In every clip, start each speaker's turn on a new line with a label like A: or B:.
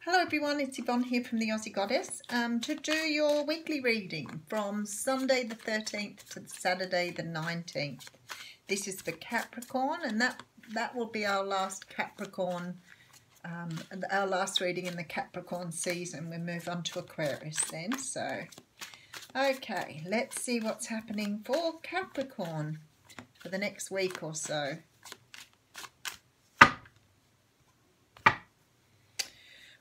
A: Hello everyone, it's Yvonne here from the Aussie Goddess to do your weekly reading from Sunday the 13th to Saturday the 19th. This is for Capricorn, and that will be our last Capricorn, our last reading in the Capricorn season. We move on to Aquarius then. So, okay, let's see what's happening for Capricorn for the next week or so.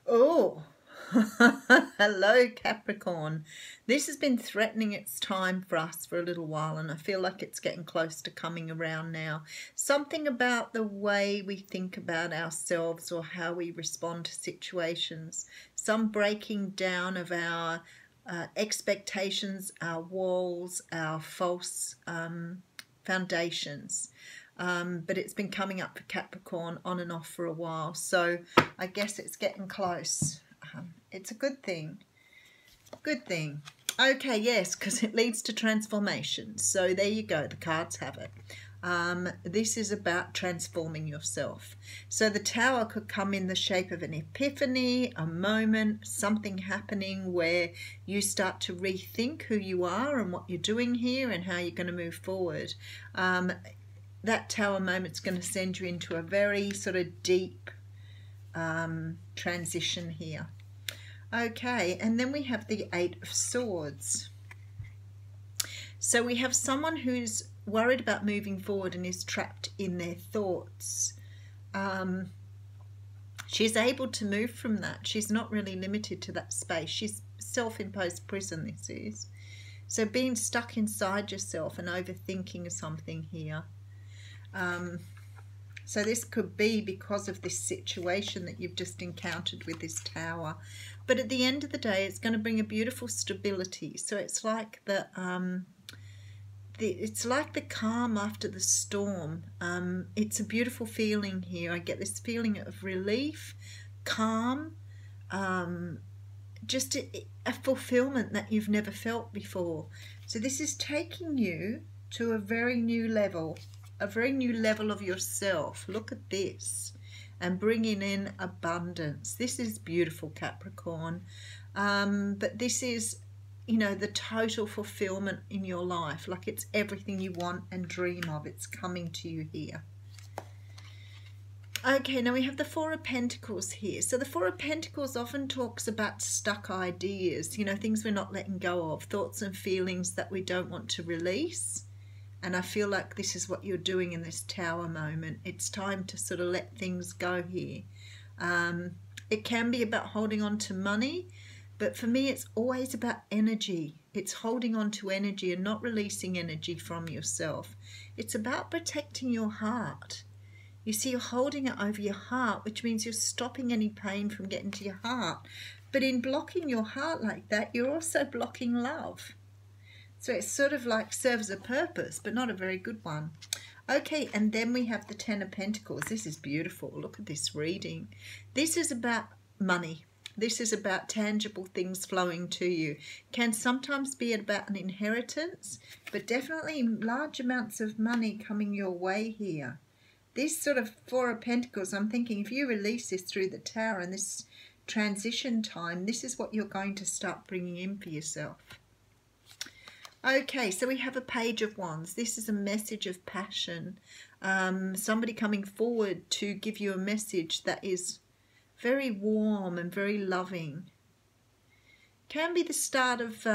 A: Oh, hello Capricorn. This has been threatening its time for us for a little while, and I feel like it's getting close to coming around now. Something about the way we think about ourselves or how we respond to situations. Some breaking down of our expectations, our walls, our false foundations. But it's been coming up for Capricorn on and off for a while, so I guess it's getting close. It's a good thing. Good thing. Okay, yes, because it leads to transformation. So there you go, the cards have it. This is about transforming yourself. So the Tower could come in the shape of an epiphany, a moment, something happening where you start to rethink who you are and what you're doing here and how you're going to move forward. That Tower moment's going to send you into a very sort of deep transition here. Okay, and then we have the Eight of Swords. So we have someone who's worried about moving forward and is trapped in their thoughts. She's able to move from that. She's not really limited to that space. She's self-imposed prison, this is. So being stuck inside yourself and overthinking something here. So this could be because of this situation that you've just encountered with this Tower. But at the end of the day, it's going to bring a beautiful stability. So it's like the calm after the storm. It's a beautiful feeling here. I get this feeling of relief, calm, just a fulfillment that you've never felt before. So this is taking you to a very new level. A very new level of yourself. Look at this, and bringing in abundance. This is beautiful, Capricorn. But this is, you know, the total fulfillment in your life. Like it's everything you want and dream of. It's coming to you here. Okay, now we have the Four of Pentacles here. So the Four of Pentacles often talks about stuck ideas, you know, things we're not letting go of, thoughts and feelings that we don't want to release. And I feel like this is what you're doing in this Tower moment. It's time to sort of let things go here. It can be about holding on to money, but for me it's always about energy. It's holding on to energy and not releasing energy from yourself. It's about protecting your heart. You see, you're holding it over your heart, which means you're stopping any pain from getting to your heart. But in blocking your heart like that, you're also blocking love. So it sort of like serves a purpose, but not a very good one. Okay, and then we have the Ten of Pentacles. This is beautiful. Look at this reading. This is about money. This is about tangible things flowing to you. Can sometimes be about an inheritance, but definitely large amounts of money coming your way here. This sort of Four of Pentacles, I'm thinking if you release this through the Tower and this transition time, this is what you're going to start bringing in for yourself. Okay, so we have a Page of Wands. This is a message of passion. Somebody coming forward to give you a message that is very warm and very loving. Can be the start of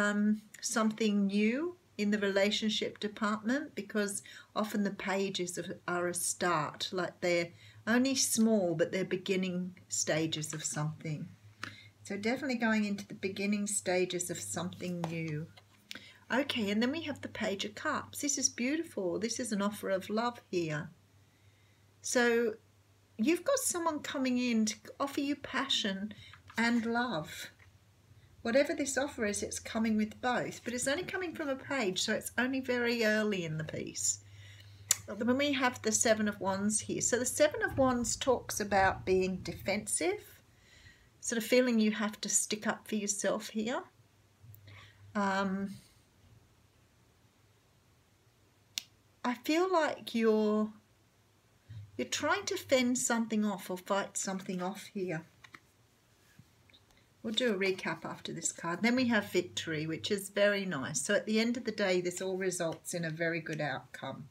A: something new in the relationship department, because often the pages are a start, like they're only small, but they're beginning stages of something. So definitely going into the beginning stages of something new. Okay, and then we have the Page of Cups. This is beautiful. This is an offer of love here. So you've got someone coming in to offer you passion and love. Whatever this offer is, it's coming with both, but it's only coming from a page, so it's only very early in the piece. When we have the Seven of Wands here, so the Seven of Wands talks about being defensive, sort of feeling you have to stick up for yourself here. I feel like you're trying to fend something off or fight something off here. We'll do a recap after this card. Then we have victory, which is very nice. So at the end of the day, this all results in a very good outcome.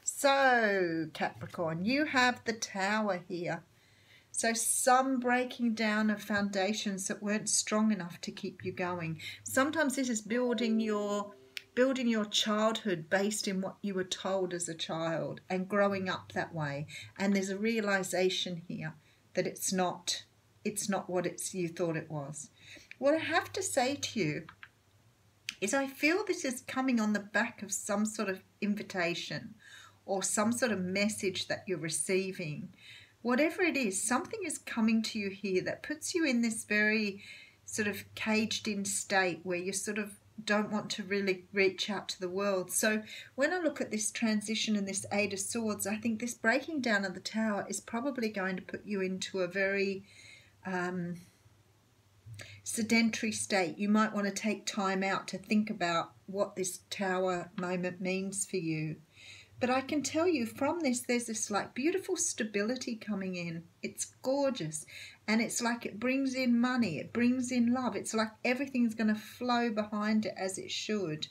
A: So, Capricorn, you have the Tower here. So some breaking down of foundations that weren't strong enough to keep you going. Sometimes this is building your childhood based in what you were told as a child and growing up that way. And there's a realization here that it's not what you thought it was. What I have to say to you is I feel this is coming on the back of some sort of invitation or some sort of message that you're receiving. Whatever it is, something is coming to you here that puts you in this very sort of caged in state where you sort of don't want to really reach out to the world. So when I look at this transition and this Eight of Swords, I think this breaking down of the Tower is probably going to put you into a very sedentary state. You might want to take time out to think about what this Tower moment means for you. But I can tell you from this, there's this like beautiful stability coming in. It's gorgeous. And it's like it brings in money. It brings in love. It's like everything's going to flow behind it as it should.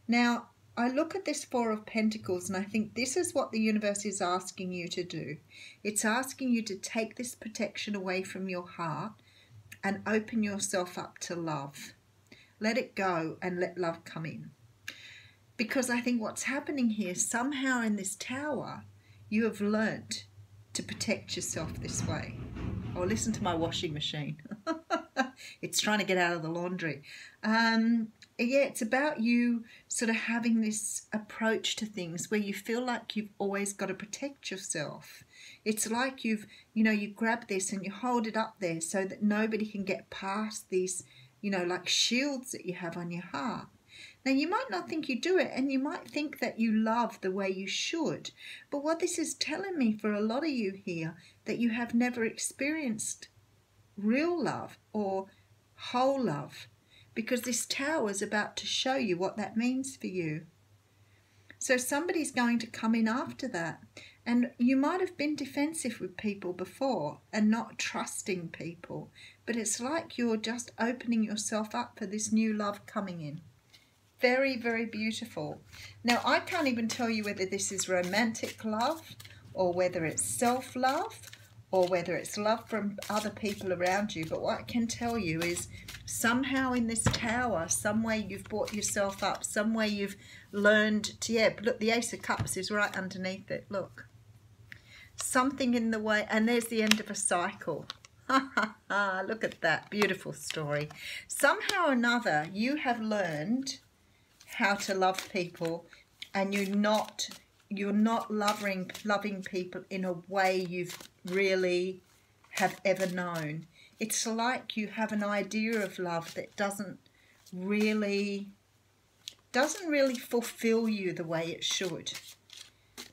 A: Now, I look at this Four of Pentacles and I think this is what the universe is asking you to do. It's asking you to take this protection away from your heart and open yourself up to love. Let it go and let love come in. Because I think what's happening here, somehow in this Tower, you have learnt to protect yourself this way. Oh, listen to my washing machine. It's trying to get out of the laundry. Yeah, it's about you sort of having this approach to things where you feel like you've always got to protect yourself. It's like you grab this and you hold it up there so that nobody can get past these, like shields that you have on your heart. Now, you might not think you do it, and you might think that you love the way you should. But what this is telling me for a lot of you here, that you have never experienced real love or whole love, because this Tower is about to show you what that means for you. So somebody's going to come in after that. And you might have been defensive with people before and not trusting people. But it's like you're just opening yourself up for this new love coming in. Very, very beautiful. Now, I can't even tell you whether this is romantic love or whether it's self-love or whether it's love from other people around you. But what I can tell you is somehow in this Tower, some way you've brought yourself up, some way you've learned to, yeah, look, the Ace of Cups is right underneath it, look. Something in the way, and there's the end of a cycle. Look at that, beautiful story. Somehow or another, you have learned how to love people, and you're not loving people in a way you've really have ever known. It's like you have an idea of love that doesn't really fulfill you the way it should.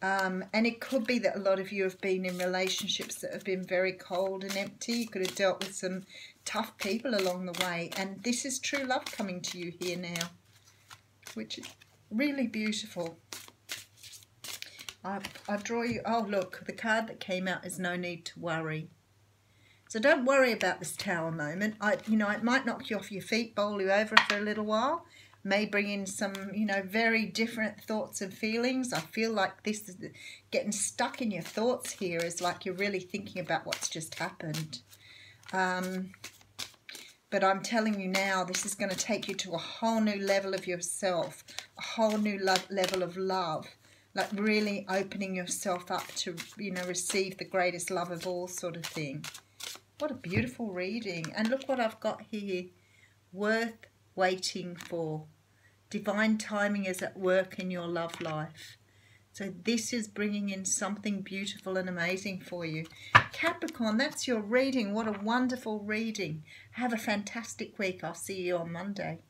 A: And it could be that a lot of you have been in relationships that have been very cold and empty. You could have dealt with some tough people along the way, and this is true love coming to you here now, which is really beautiful. I draw you, oh look, the card that came out is no need to worry. So don't worry about this Tower moment. It might knock you off your feet, bowl you over for a little while, may bring in some, very different thoughts and feelings. I feel like this is getting stuck in your thoughts here is like you're really thinking about what's just happened. But I'm telling you now, this is going to take you to a whole new level of yourself, a whole new level of love, like really opening yourself up to, receive the greatest love of all sort of thing. What a beautiful reading. And look what I've got here. Worth waiting for. Divine timing is at work in your love life. So this is bringing in something beautiful and amazing for you. Capricorn, that's your reading. What a wonderful reading. Have a fantastic week. I'll see you on Monday.